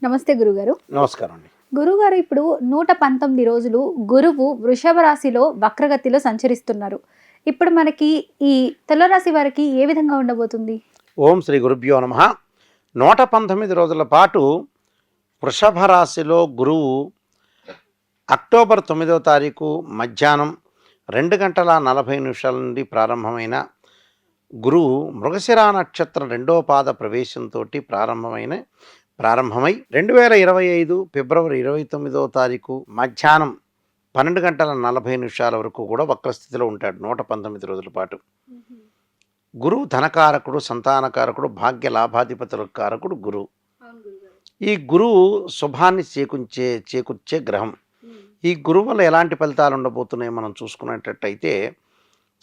నమస్తే గురుగారు. నమస్కారం అండి. గురుగారు, ఇప్పుడు 119 రోజులు గురువు వృషభ రాశిలో వక్రగతిలో సంచరిస్తున్నారు. ఇప్పుడు మనకి ఈ తులారాశి వారికి ఏ విధంగా ఉండబోతుంది? ఓం శ్రీ గురుభ్యో నమః. 119 రోజుల పాటు వృషభ రాశిలో గురువు అక్టోబర్ 9వ తారీఖు మధ్యాహ్నం 2 గంటల 40 నిమిషాల నుండి ప్రారంభమైన గురువు మృగశిర నక్షత్రం 2వ పాద ప్రవేశంతో ప్రారంభమై 2025 ఫిబ్రవరి 29వ తారీఖు మధ్యాహ్నం 12 గంటల 40 నిమిషాల వరకు కూడా వక్రస్థితిలో ఉంటాడు 119 రోజుల పాటు. గురువు ధనకారకుడు, సంతానకారకుడు, భాగ్య లాభాధిపతుల కారకుడు గురువు. ఈ గురువు శుభాన్ని చేకూర్చే గ్రహం. ఈ గురువు వల్ల ఎలాంటి ఫలితాలు ఉండబోతున్నాయి మనం చూసుకునేటట్టయితే,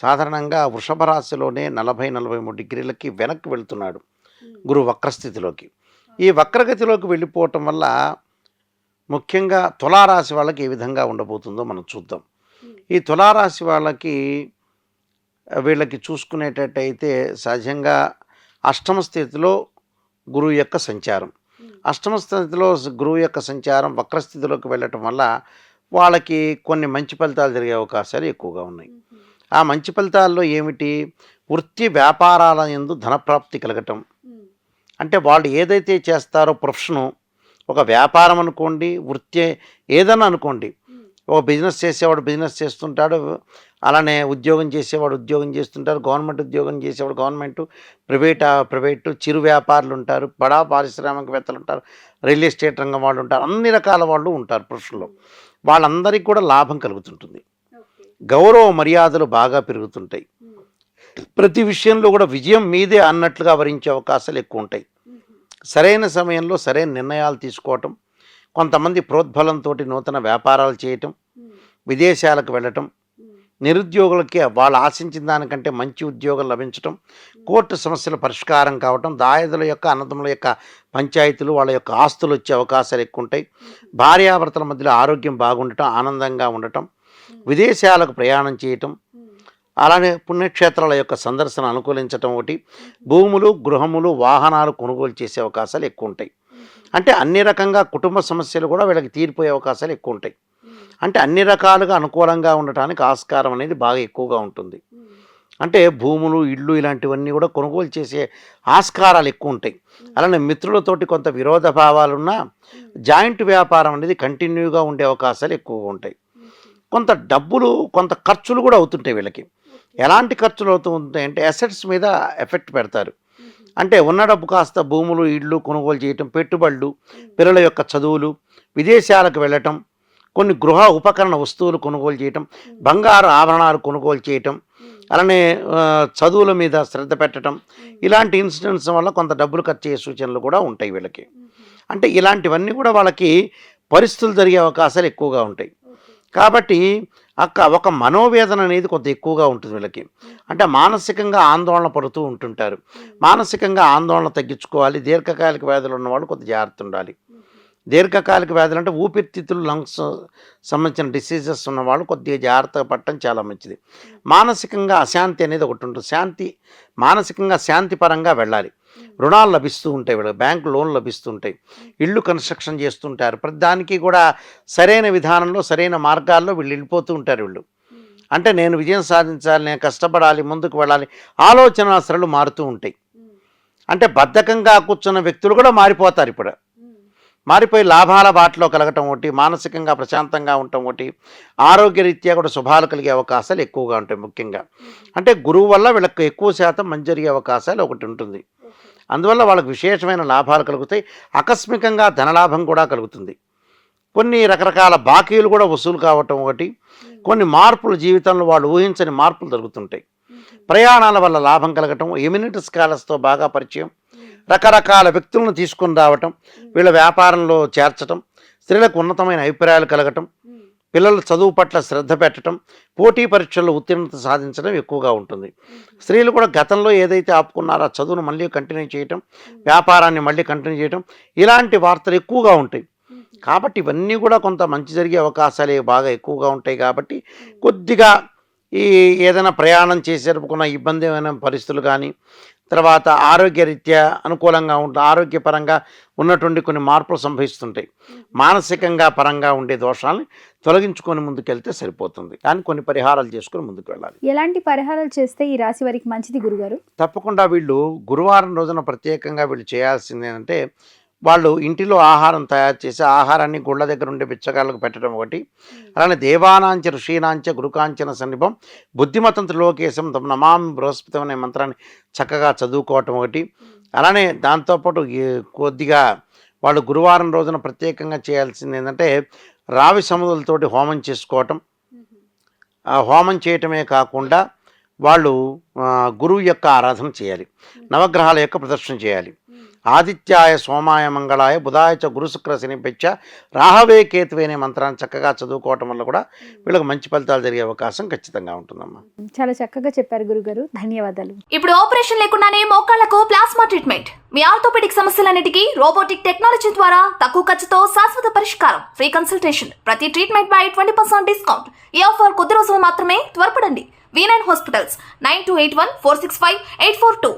సాధారణంగా వృషభ రాశిలోనే 40-43 డిగ్రీలకి వెనక్కి వెళుతున్నాడు గురువు వక్రస్థితిలోకి. ఈ వక్రగతిలోకి వెళ్ళిపోవటం వల్ల ముఖ్యంగా తులారాశి వాళ్ళకి ఏ విధంగా ఉండబోతుందో మనం చూద్దాం. ఈ తులారాశి వీళ్ళకి చూసుకునేటట్టయితే సహజంగా అష్టమ స్థితిలో గురువు యొక్క సంచారం, వక్రస్థితిలోకి వెళ్ళటం వల్ల వాళ్ళకి కొన్ని మంచి ఫలితాలు జరిగే అవకాశాలు ఎక్కువగా ఉన్నాయి. ఆ మంచి ఫలితాల్లో ఏమిటి? వృత్తి వ్యాపారాల యందు ధనప్రాప్తి కలగటం. అంటే వాళ్ళు ఏదైతే చేస్తారో ప్రొఫెషను, ఒక వ్యాపారం అనుకోండి, వృత్తి ఏదన్నా అనుకోండి. ఒక బిజినెస్ చేసేవాడు బిజినెస్ చేస్తుంటాడు, అలానే ఉద్యోగం చేసేవాడు ఉద్యోగం చేస్తుంటారు, గవర్నమెంట్ ఉద్యోగం చేసేవాడు గవర్నమెంటు, ప్రైవేటు, చిరు వ్యాపారులు ఉంటారు, బడా పారిశ్రామికవేత్తలు ఉంటారు, రియల్ ఎస్టేట్ రంగం వాళ్ళు ఉంటారు, అన్ని రకాల వాళ్ళు ఉంటారు ప్రొఫెషన్లో. వాళ్ళందరికీ కూడా లాభం కలుగుతుంటుంది, గౌరవ మర్యాదలు బాగా పెరుగుతుంటాయి, ప్రతి విషయంలో కూడా విజయం మీదే అన్నట్లుగా వరించే అవకాశాలు ఎక్కువ ఉంటాయి. సరైన సమయంలో సరైన నిర్ణయాలు తీసుకోవటం, కొంతమంది ప్రోద్బలంతో నూతన వ్యాపారాలు చేయటం, విదేశాలకు వెళ్ళటం, నిరుద్యోగులకి వాళ్ళు ఆశించిన దానికంటే మంచి ఉద్యోగం లభించటం, కోర్టు సమస్యల పరిష్కారం కావటం, దాయాదుల యొక్క అన్నదమ్ముల యొక్క పంచాయతీలు, వాళ్ళ యొక్క ఆస్తులు వచ్చే అవకాశాలు ఎక్కువ ఉంటాయి. భార్యాభర్తల మధ్యలో ఆరోగ్యం బాగుండటం, ఆనందంగా ఉండటం, విదేశాలకు ప్రయాణం చేయటం, అలానే పుణ్యక్షేత్రాల యొక్క సందర్శన అనుకూలించటం, ఒకటి భూములు, గృహములు, వాహనాలు కొనుగోలు చేసే అవకాశాలు ఎక్కువ ఉంటాయి. అంటే అన్ని రకంగా కుటుంబ సమస్యలు కూడా వీళ్ళకి తీరిపోయే అవకాశాలు ఎక్కువ ఉంటాయి. అంటే అన్ని రకాలుగా అనుకూలంగా ఉండటానికి ఆస్కారం అనేది బాగా ఎక్కువగా ఉంటుంది. అంటే భూములు, ఇళ్ళు ఇలాంటివన్నీ కూడా కొనుగోలు చేసే ఆస్కారాలు ఎక్కువ ఉంటాయి. అలానే మిత్రులతోటి కొంత విరోధ భావాలున్నా జాయింట్ వ్యాపారం అనేది కంటిన్యూగా ఉండే అవకాశాలు ఎక్కువగా ఉంటాయి. కొంత డబ్బులు, కొంత ఖర్చులు కూడా అవుతుంటాయి వీళ్ళకి. ఎలాంటి ఖర్చులు అవుతూ ఉంటాయంటే అసెట్స్ మీద ఎఫెక్ట్ పెడతారు. అంటే ఉన్న డబ్బు కాస్త భూములు, ఇళ్ళు కొనుగోలు చేయటం, పెట్టుబడులు, పిల్లల యొక్క చదువులు, విదేశాలకు వెళ్ళటం, కొన్ని గృహ ఉపకరణ వస్తువులు కొనుగోలు చేయటం, బంగారు ఆభరణాలు కొనుగోలు చేయటం, అలానే చదువుల మీద శ్రద్ధ పెట్టడం, ఇలాంటి ఇన్సిడెంట్స్ వల్ల కొంత డబ్బులు ఖర్చు అయ్యే సూచనలు కూడా ఉంటాయి వీళ్ళకి. అంటే ఇలాంటివన్నీ కూడా వాళ్ళకి పరిస్థితులు జరిగే అవకాశాలు ఎక్కువగా ఉంటాయి. కాబట్టి ఒక మనోవేదన అనేది కొంత ఎక్కువగా ఉంటుంది వీళ్ళకి. అంటే మానసికంగా ఆందోళన పడుతూ ఉంటుంటారు. మానసికంగా ఆందోళన తగ్గించుకోవాలి. దీర్ఘకాలిక వ్యాధులు ఉన్నవాళ్ళు కొంత జాగ్రత్త ఉండాలి. దీర్ఘకాలిక వ్యాధులు అంటే ఊపిరితిత్తులు, లంగ్స్ సంబంధించిన డిసీజెస్ ఉన్నవాళ్ళు కొద్దిగా జాగ్రత్తగా పట్టడం చాలా మంచిది. మానసికంగా అశాంతి అనేది ఒకటి ఉంటుంది. మానసికంగా శాంతిపరంగా వెళ్ళాలి. రుణాలు లభిస్తూ ఉంటాయి వీళ్ళకి, బ్యాంకు లోన్లు లభిస్తుంటాయి, ఇళ్ళు కన్స్ట్రక్షన్ చేస్తుంటారు. ప్రతి దానికి కూడా సరైన విధానంలో, సరైన మార్గాల్లో వీళ్ళు వెళ్ళిపోతూ ఉంటారు వీళ్ళు. అంటే నేను విజయం సాధించాలి, నేను కష్టపడాలి, ముందుకు వెళ్ళాలి, ఆలోచన సరళి మారుతూ ఉంటాయి. అంటే బద్ధకంగా కూర్చున్న వ్యక్తులు కూడా మారిపోతారు. ఇప్పుడు మారిపోయి లాభాల బాటలో కలగటం ఒకటి, మానసికంగా ప్రశాంతంగా ఉండటం ఒకటి, ఆరోగ్యరీత్యా కూడా శుభాలు కలిగే అవకాశాలు ఎక్కువగా ఉంటాయి. ముఖ్యంగా అంటే గురువు వల్ల వీళ్ళకి ఎక్కువ శాతం మంచి జరిగే అవకాశాలు ఒకటి ఉంటుంది. అందువల్ల వాళ్ళకి విశేషమైన లాభాలు కలుగుతాయి. ఆకస్మికంగా ధనలాభం కూడా కలుగుతుంది. కొన్ని రకరకాల బాకీలు కూడా వసూలు కావటం ఒకటి, కొన్ని మార్పులు జీవితంలో వాళ్ళు ఊహించని మార్పులు జరుగుతుంటాయి. ప్రయాణాల వల్ల లాభం కలగటం, ఎమినెంట్ స్కాలర్స్తో బాగా పరిచయం, రకరకాల వ్యక్తులను తీసుకుని రావటం, వీళ్ళ వ్యాపారంలో చేర్చటం, స్త్రీలకు ఉన్నతమైన అభిప్రాయాలు కలగటం, పిల్లల చదువు పట్ల శ్రద్ధ పెట్టడం, పోటీ పరీక్షల్లో ఉత్తీర్ణత సాధించడం ఎక్కువగా ఉంటుంది. స్త్రీలు కూడా గతంలో ఏదైతే ఆపుకున్నారో చదువును మళ్ళీ కంటిన్యూ చేయటం, వ్యాపారాన్ని మళ్ళీ కంటిన్యూ చేయటం, ఇలాంటి వార్తలు ఎక్కువగా ఉంటాయి. కాబట్టి ఇవన్నీ కూడా కొంత మంచి జరిగే అవకాశాలే బాగా ఎక్కువగా ఉంటాయి. కాబట్టి కొద్దిగా ఈ ఏదైనా ప్రయాణం చేసేటప్పుడు ఇబ్బంది అయిన పరిస్థితులు కానీ, తర్వాత ఆరోగ్యరీత్యా అనుకూలంగా ఆరోగ్యపరంగా ఉన్నటువంటి కొన్ని మార్పులు సంభవిస్తుంటాయి. మానసికంగా పరంగా ఉండే దోషాలని తొలగించుకొని ముందుకెళ్తే సరిపోతుంది. కానీ కొన్ని పరిహారాలు చేసుకొని ముందుకు వెళ్ళాలి. ఎలాంటి పరిహారాలు చేస్తే ఈ రాశి వారికి మంచిది గురుగారు? తప్పకుండా వీళ్ళు గురువారం రోజున ప్రత్యేకంగా వీళ్ళు చేయాల్సింది ఏంటంటే, వాళ్ళు ఇంటిలో ఆహారం తయారు చేసి ఆహారాన్ని గుళ్ళ దగ్గర ఉండే బిచ్చగాళ్ళకు పెట్టడం ఒకటి, అలానే దేవానాంచ ఋషీనాంచ గురుకాంచన సన్నిభం బుద్ధిమతంతు లోకేశం తమ నమామి బృహస్పతి అనే మంత్రాన్ని చక్కగా చదువుకోవటం ఒకటి, అలానే దాంతోపాటు కొద్దిగా వాళ్ళు గురువారం రోజున ప్రత్యేకంగా చేయాల్సింది ఏంటంటే రావి సముద్రులతోటి హోమం చేసుకోవటం. ఆ హోమం చేయటమే కాకుండా వాళ్ళు గురువు యొక్క ఆరాధన చేయాలి, నవగ్రహాల యొక్క ప్రదర్శన చేయాలి. ఆదిత్యాయ సోమాయ మంగళాయ బుధాయ చ గురు శుక్ర శనిపెచ్చ రాహవే కేతువే అనే మంత్రాన్ని చక్కగా చదువుకోవటం వల్ల కూడా వీళ్ళకి మంచి ఫలితాలు జరిగే అవకాశం ఖచ్చితంగా ఉంటుందమ్మా. చాలా చక్కగా చెప్పారు గురుగారు, ధన్యవాదాలు. ఇప్పుడు ఆపరేషన్ లేకుండానే మోకాళ్లకు ప్లాస్మా ట్రీట్మెంట్, మీ ఆర్థోపెడిక్ సమస్యలన్నిటికీ రోబోటిక్ టెక్నాలజీ ద్వారా తక్కువ ఖర్చుతో శాశ్వత పరిష్కారం, ఫ్రీ కన్సల్టేషన్, ప్రతి ట్రీట్మెంట్ పై 20% డిస్కౌంట్. ఈ ఆఫర్ కొద్ది రోజులు మాత్రమే, త్వరపడండి. V9 hospitals 9281465842.